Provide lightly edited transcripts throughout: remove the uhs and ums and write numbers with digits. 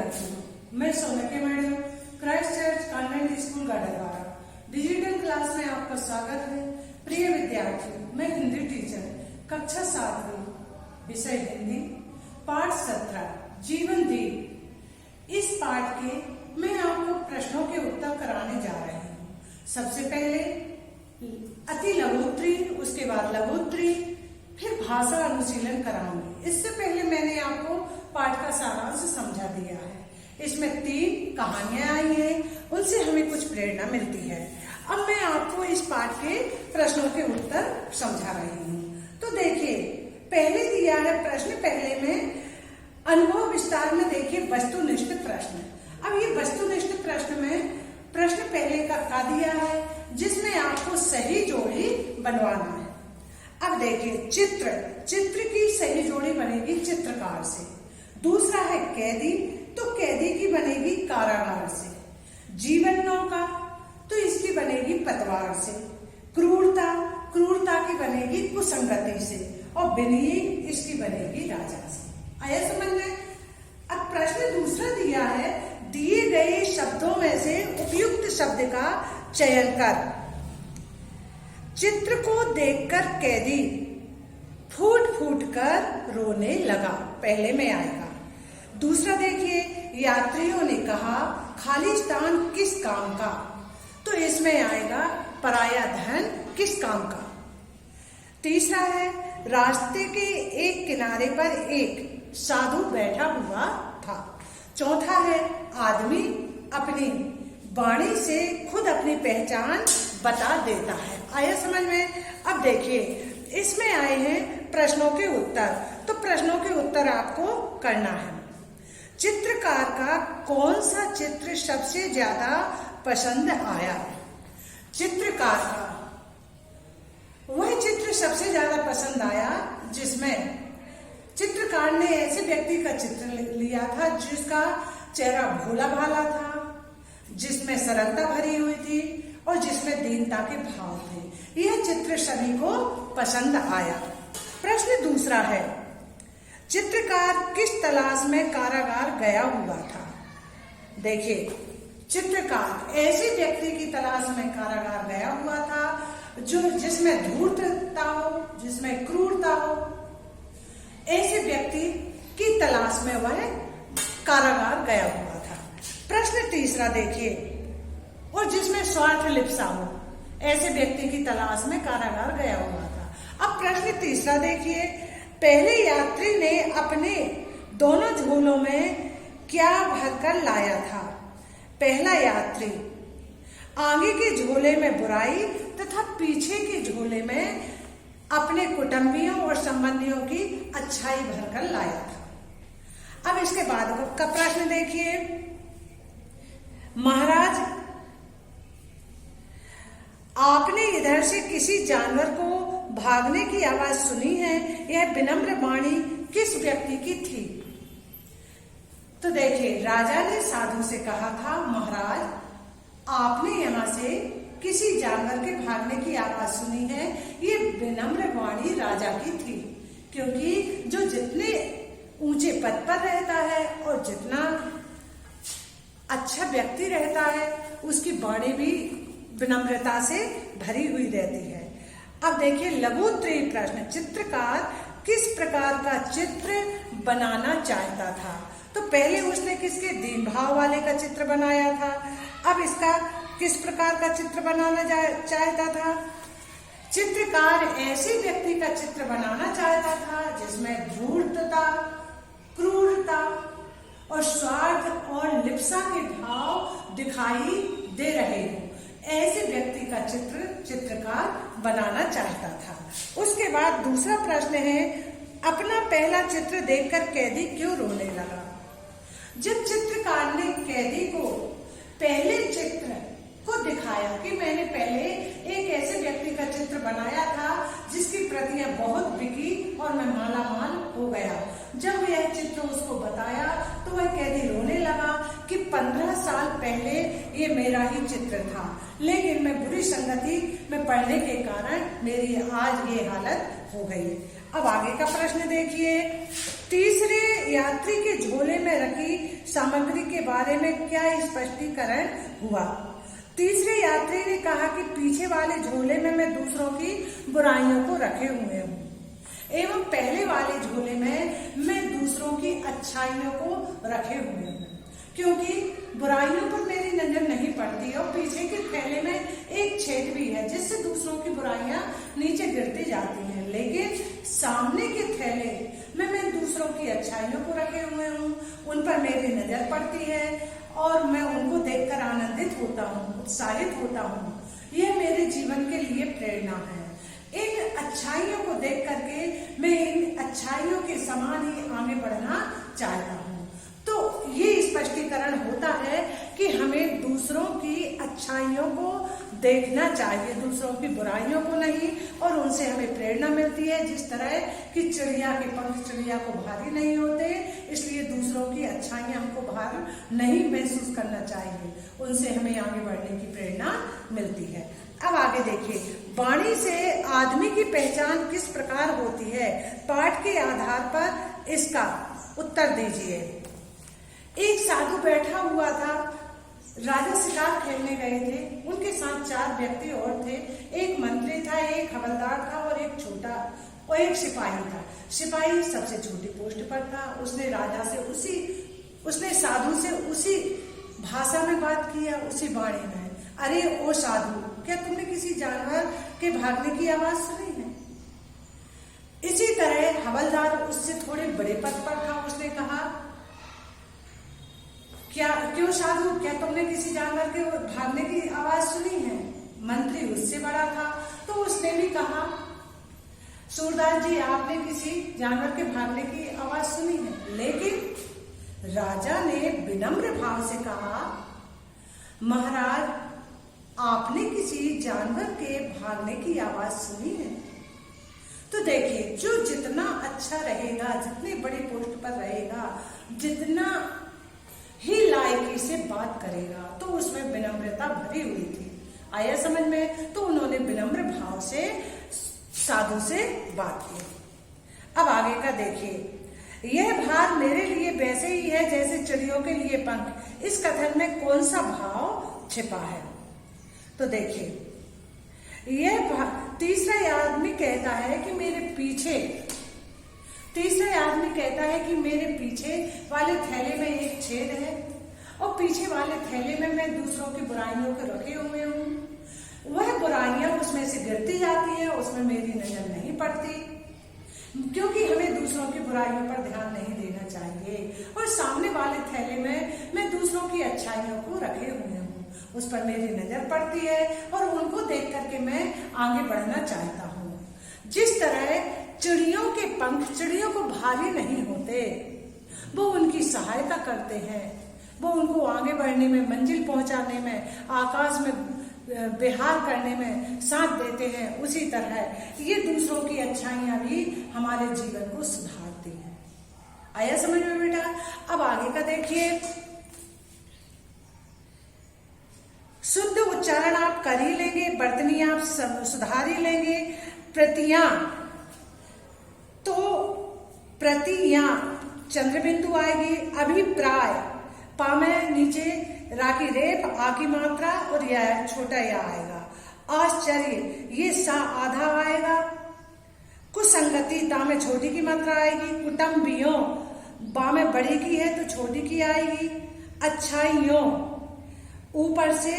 विद्यार्थियों, मैं Sonke madam Christ Church convent school Gadarwara digital class में आपका स्वागत है। प्रिय विद्यार्थियों, मैं हिंदी टीचर कक्षा 7वीं विषय हिंदी पाठ 17 जीवन दीप। इस पाठ के मैं आपको प्रश्नों के उत्तर कराने जा रही हूँ। सबसे पहले अति लघुत्तरी, उसके बाद लघुत्तरी, फिर भाषा अनुशीलन कराऊंगी। इससे पहले मैंने आपको पाठ का सारांश समझा दिया है। इसमें 3 कहानियां आई हैं, उनसे हमें कुछ प्रेरणा मिलती है। अब मैं आपको इस पाठ के प्रश्नों के उत्तर समझा रही हूँ। तो देखिए, पहले दिया है प्रश्न, पहले में अनुभव विस्तार में देखिए वस्तुनिष्ठ प्रश्न। अब ये वस्तुनिष्ठ प्रश्न में प्रश्न पहले का दिया है, जिसमें आपको सही जोड़ी बनवाना है। अब देखिए, चित्र की सही जोड़ी बनेगी चित्रकार से। दूसरा है कैदी, तो कैदी की बनेगी कारागार से। जीवन नौका, तो इसकी बनेगी पतवार से। क्रूरता की बनेगी कुसंगति से। और विनयी, इसकी बनेगी राजा से। आया समझ में? अब प्रश्न दूसरा दिया है, दिए गए शब्दों में से उपयुक्त शब्द का चयन कर। चित्र को देखकर कैदी फूट फूट कर रोने लगा, पहले में आएगा। दूसरा देखिए, यात्रियों ने कहा खालिस्तान किस काम का, तो इसमें आएगा पराया धन किस काम का। तीसरा है, रास्ते के एक किनारे पर एक साधु बैठा हुआ था। चौथा है, आदमी अपनी वाणी से खुद अपनी पहचान बता देता है। आया समझ में? अब देखिए, इसमें आए हैं प्रश्नों के उत्तर। तो प्रश्नों के उत्तर आपको करना है। चित्रकार का कौन सा चित्र सबसे ज्यादा पसंद आया? चित्रकार का वह चित्र सबसे ज्यादा पसंद आया जिसमें चित्रकार ने ऐसे व्यक्ति का चित्र लिया था जिसका चेहरा भोला भाला था, जिसमें सरलता भरी हुई थी और जिसमें दीनता के भाव थे। यह चित्र सभी को पसंद आया। प्रश्न दूसरा है, चित्रकार किस तलाश में कारागार गया हुआ था? देखिए, चित्रकार ऐसे व्यक्ति की तलाश में कारागार गया हुआ था जिसमें धूर्तता हो, जिसमें क्रूरता हो। ऐसे व्यक्ति की तलाश में वह कारागार गया हुआ था। प्रश्न तीसरा देखिए, और जिसमें स्वार्थ लिप्सा हो, ऐसे व्यक्ति की तलाश में कारागार गया हुआ था। अब प्रश्न तीसरा देखिए, पहले यात्री ने अपने दोनों झोलों में क्या भरकर लाया था? पहला यात्री आगे के झोले में बुराई तथा पीछे के झोले में अपने कुटुंबियों और संबंधियों की अच्छाई भरकर लाया था। अब इसके बाद का प्रश्न देखिए, महाराज आपने इधर से किसी जानवर को भागने की आवाज सुनी है? यह विनम्र वाणी किस व्यक्ति की थी? तो देखिए, राजा ने साधु से कहा था, महाराज आपने यहाँ से किसी जानवर के भागने की आवाज सुनी है। ये विनम्र वाणी राजा की थी, क्योंकि जो जितने ऊंचे पद पर रहता है और जितना अच्छा व्यक्ति रहता है, उसकी वाणी भी विनम्रता से भरी हुई रहती है। अब देखिए, लघुत्तरी प्रश्न, चित्रकार किस प्रकार का चित्र बनाना चाहता था? तो पहले उसने किसके दीन भाव वाले का चित्र बनाया था। अब इसका किस प्रकार का चित्र बनाना चाहता था? चित्रकार ऐसे व्यक्ति का चित्र बनाना चाहता था जिसमें धूर्तता, क्रूरता और स्वार्थ और लिप्सा के भाव दिखाई दे रहे हो। ऐसे व्यक्ति का चित्र चित्रकार बनाना चाहता था। उसके बाद दूसरा प्रश्न है, अपना पहला चित्र देखकर कैदी क्यों रोने लगा? जब चित्रकार ने कैदी को पहले चित्र को दिखाया कि मैंने पहले एक ऐसे व्यक्ति का चित्र बनाया था जिसकी प्रतियां बहुत बिकी और मैं माला माल हो गया, जब यह चित्र उसको बताया तो वह कैदी रोने लगा कि 15 साल पहले ये मेरा ही चित्र था, लेकिन मैं बुरी संगति में पड़ने के कारण मेरी आज ये हालत हो गई। अब आगे का प्रश्न देखिए, तीसरे यात्री के झोले में रखी सामग्री के बारे में क्या स्पष्टीकरण हुआ? तीसरे यात्री ने कहा कि पीछे वाले झोले में मैं दूसरों की बुराइयों को रखे हुए हूँ एवं पहले वाले झोले में मैं दूसरों की अच्छाइयों को रखे हुए हूँ, क्योंकि बुराइयों पर मेरी नजर नहीं पड़ती और पीछे के थैले में एक छेद भी है जिससे दूसरों की बुराइयां नीचे गिरती जाती हैं, लेकिन सामने के थैले में मैं दूसरों की अच्छाइयों को रखे हुए हूँ, उन पर मेरी नजर पड़ती है और मैं उनको देखकर आनंदित होता हूँ, उत्साहित होता हूँ। यह मेरे जीवन के लिए प्रेरणा है। इन अच्छाइयों को देख करके मैं इन अच्छाइयों के समान ही आगे बढ़ना चाहता हूँ। तो ये स्पष्टीकरण होता है कि हमें दूसरों की अच्छाइयों को देखना चाहिए, दूसरों की बुराइयों को नहीं, और उनसे हमें प्रेरणा मिलती है। जिस तरह कि चिड़िया के पंख चिड़िया को भारी नहीं होते, इसलिए दूसरों की अच्छाइयां हमको भार नहीं महसूस करना चाहिए, उनसे हमें आगे बढ़ने की प्रेरणा मिलती है। अब आगे देखिए, वाणी से आदमी की पहचान किस प्रकार होती है? पाठ के आधार पर इसका उत्तर दीजिए। एक साधु बैठा हुआ था, राजा शिकार खेलने गए थे, उनके साथ 4 व्यक्ति और थे। एक मंत्री था, एक हवलदार था और एक छोटा और एक सिपाही था। सिपाही सबसे छोटी पोस्ट पर था। उसने राजा से उसने साधु से उसी भाषा में बात किया, उसी वाणी में। अरे ओ साधु, क्या तुमने किसी जानवर के भागने की आवाज सुनी है? इसी तरह हवलदार उससे थोड़े बड़े पद पर था, उसने कहा, क्यों साधु, क्या तुमने किसी जानवर के भागने की आवाज सुनी है? मंत्री उससे बड़ा था, तो उसने भी कहा, सूरदास जी, आपने किसी जानवर के भागने की आवाज सुनी है? लेकिन राजा ने विनम्र भाव से कहा, महाराज, आपने किसी जानवर के भागने की आवाज सुनी है? तो देखिए, जो जितना अच्छा रहेगा, जितने बड़े पोस्ट पर रहेगा, जितना ही लायकी से बात करेगा, तो उसमें विनम्रता भरी हुई थी। आया समझ में? तो उन्होंने विनम्र भाव से साधु से बात की। अब आगे का देखिए, यह भार मेरे लिए वैसे ही है जैसे चिड़ियों के लिए पंख। इस कथन में कौन सा भाव छिपा है? तो देखिए, यह तीसरा आदमी कहता है कि मेरे पीछे वाले थैले में एक छेद है और पीछे वाले थैले में मैं दूसरों की बुराइयों को रखे हुए हूँ। वह बुराइयां उसमें से गिरती जाती है, उसमें मेरी नजर नहीं पड़ती, क्योंकि हमें दूसरों की बुराइयों पर ध्यान नहीं देना चाहिए। और सामने वाले थैले में मैं दूसरों की अच्छाइयों को रखे हुए हूँ, उस पर मेरी नजर पड़ती है और उनको देख करके मैं आगे बढ़ना चाहता हूँ। जिस तरह चिड़ियों के पंख चिड़ियों को भारी नहीं होते, वो उनकी सहायता करते हैं, वो उनको आगे बढ़ने में, मंजिल पहुंचाने में, आकाश में विहार करने में साथ देते हैं, उसी तरह ये दूसरों की अच्छाइयां भी हमारे जीवन को सुधारती हैं। आया समझ में बेटा? अब आगे का देखिए, शुद्ध उच्चारण आप कर ही लेंगे, वर्तनी आप सुधार ही लेंगे। प्रतियां चंद्रबिंदु आएगी। अभिप्राय पा में नीचे रा की रेप, आ की मात्रा और या छोटा या आएगा। आश्चर्य ये सा आधा आएगा। कुसंगति ता में छोटी की मात्रा आएगी। कुटुंबियों बा में बड़ी की है तो छोटी की आएगी। अच्छाइयों ऊपर से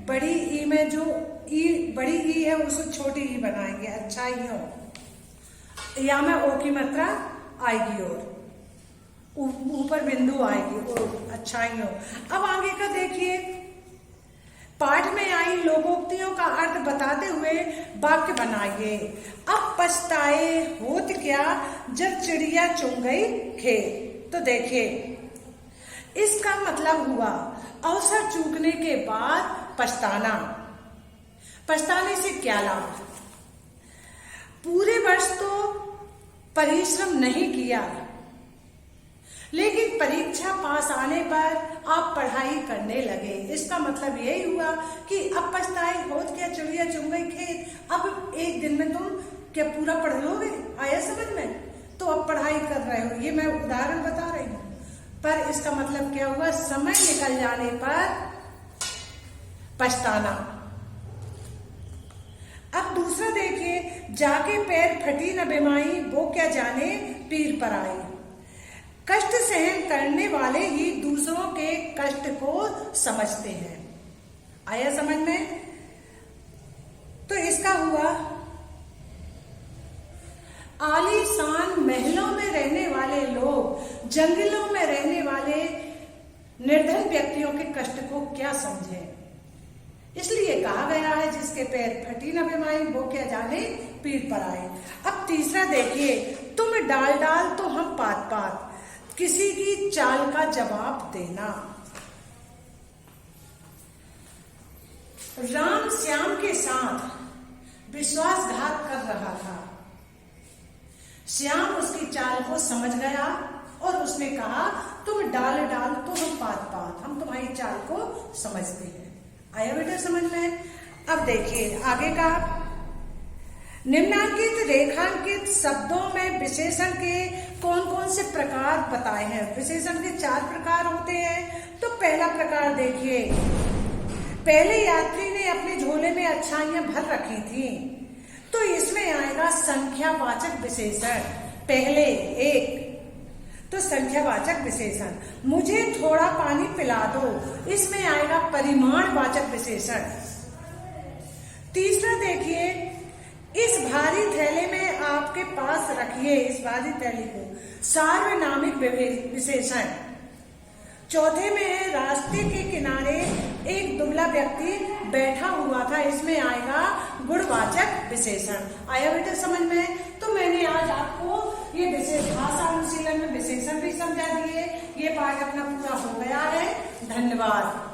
बड़ी ई में जो ई बड़ी ई है उसको छोटी ई बनाएंगे। अच्छाइयों या में ओ की मात्रा आएगी और ऊपर बिंदु आएगी और अच्छाइयों। अब आगे का देखिए, पाठ में आई लोकोक्तियों का अर्थ बताते हुए वाक्य बनाइए। अब पछताए होत क्या जब चिड़िया चुन गई खेत। तो देखिए, इसका मतलब हुआ अवसर चूकने के बाद पछताना। पछताने से क्या लाभ? पूरे वर्ष तो परिश्रम नहीं किया, लेकिन परीक्षा पास आने पर आप पढ़ाई करने लगे। इसका मतलब यही हुआ कि अब पछताए होत क्या चिड़िया चुन गई खेत। अब एक दिन में तुम क्या पूरा पढ़ लोगे? आया समझ में? तो अब पढ़ाई कर रहे हो, ये मैं उदाहरण बता रही हूँ। पर इसका मतलब क्या हुआ, समय निकल जाने पर पछताना। अब दूसरा देखिए, जाके पैर फटी न बिमाई, वो क्या जाने पीर पर आई। कष्ट सहन करने वाले ही दूसरों के कष्ट को समझते हैं। आया समझ में? तो इसका हुआ, आलीशान महलों में रहने वाले लोग जंगलों में रहने वाले निर्धन व्यक्तियों के कष्ट को क्या समझे, इसलिए कहा गया है जिसके पैर फटी न बिमाई, वो क्या जाने पीर पर आए। अब तीसरा देखिए, तुम डाल डाल तो हम पात पात, किसी की चाल का जवाब देना। राम श्याम के साथ विश्वासघात कर रहा था। श्याम उसकी चाल को समझ गया और उसने कहा, तुम डाल डाल तो हम पात पात, हम तुम्हारी चाल को समझते हैं। आया बेटा समझ में? अब देखिए आगे का, निम्नांकित रेखांकित शब्दों में विशेषण के कौन कौन से प्रकार बताए हैं। विशेषण के 4 प्रकार होते हैं। तो पहला प्रकार देखिए, पहले यात्री ने अपने झोले में अच्छाइयां भर रखी थी, तो इसमें आएगा संख्यावाचक विशेषण। पहले एक, तो संख्यावाचक विशेषण। मुझे थोड़ा पानी पिला दो, इसमें आएगा परिमाणवाचक विशेषण। तीसरा देखिए, इस भारी थैले में आपके पास रखिए, इस भारी थैली को, सार्वनामिक विशेषण। चौथे में है, रास्ते के किनारे एक दुबला व्यक्ति बैठा हुआ था, इसमें आएगा गुणवाचक विशेषण। आया बेटा समझ में? तो मैंने आज आपको ये विशेष भाषा अनुशीलन में विशेषण भी समझा दिए। ये पाठ अपना पूरा हो गया है। धन्यवाद।